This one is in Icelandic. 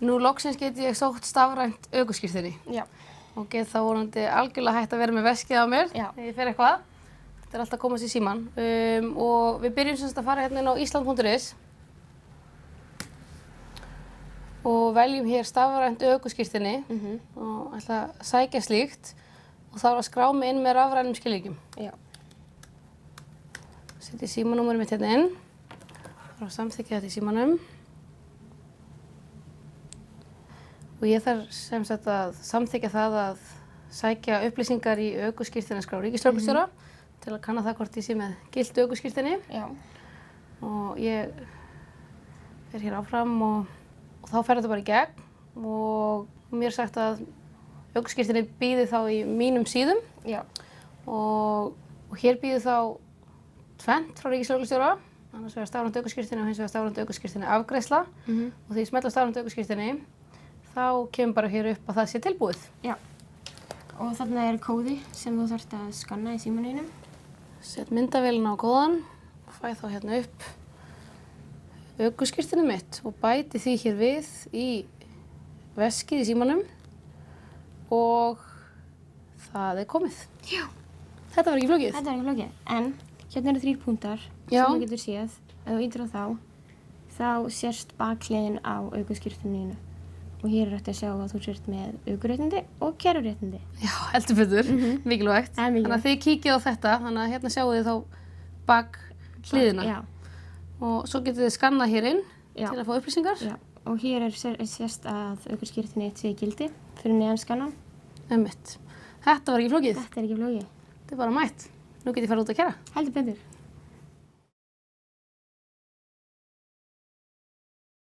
Nú loksins get ég sótt stafrænt ökuskírteini Já. og get þá vonandi algjörlega hægt að vera með veskið á mér Já. þegar ég fer eitthvað. Þetta alltaf að koma sér í símann og við byrjum semst að fara hérna inn á island.is og veljum hér stafrænt ökuskírteini og ætla að sækja slíkt og þá er að skrá mig inn með rafrænum skilríkjum. Já. Setja símanúmerið mitt hérna inn, þarf að samþykkja þetta í símanum. Og ég þarf sem sagt að samþykkja það að sækja upplýsingar í ökuskírteinaskrá ríkislögreglustjóra til að kanna það hvort ég sé með gilt ökuskírteini. Já. Og ég fer hér áfram og þá fer þetta bara í gegn og mér er sagt að ökuskírteini bíði þá í mínum síðum. Já. Og hér bíði þá tvennt frá ríkislögreglustjóra, annars vegar stafrænt ökuskírteini og hins vegar stafrænt ökuskírteini afgreiðsla. Og þegar ég smella á stafrænt ökuskírteini þá kemur bara hér upp að það sé tilbúið. Já. Og þarna er kóði sem þú þarft að skanna í símanum. Set myndavélina á kóðan, fæ þá hérna upp ökuskírteinið mitt og bæti því hér við í veskið í símanum og það er komið. Já. Þetta var ekki flókið. Þetta var ekki flókið. En hérna eru 3 punktar Já. sem þú getur séð. Ef þú ýtir á þá sérst bakhliðin á ökuskírteininu. Og hér er hægt að sjá að þú sért með ökuréttindi og kæruréttindi. Já, heldur betur, mikilvægt. En mikilvægt. Þannig að þið kíkið á þetta, þannig að hérna sjáu þið þá bak hliðina. Já. Og svo getið þið skannað hér inn Já. til að fá upplýsingar. Já. Og hér er sérst að ökuskírteini sé í gildi fyrir neðan skannan. Einmitt. Þetta var ekki flókið. Þetta er ekki flókið. Þetta er bara mætt. Nú get ég farið út að kæra. Heldur betur.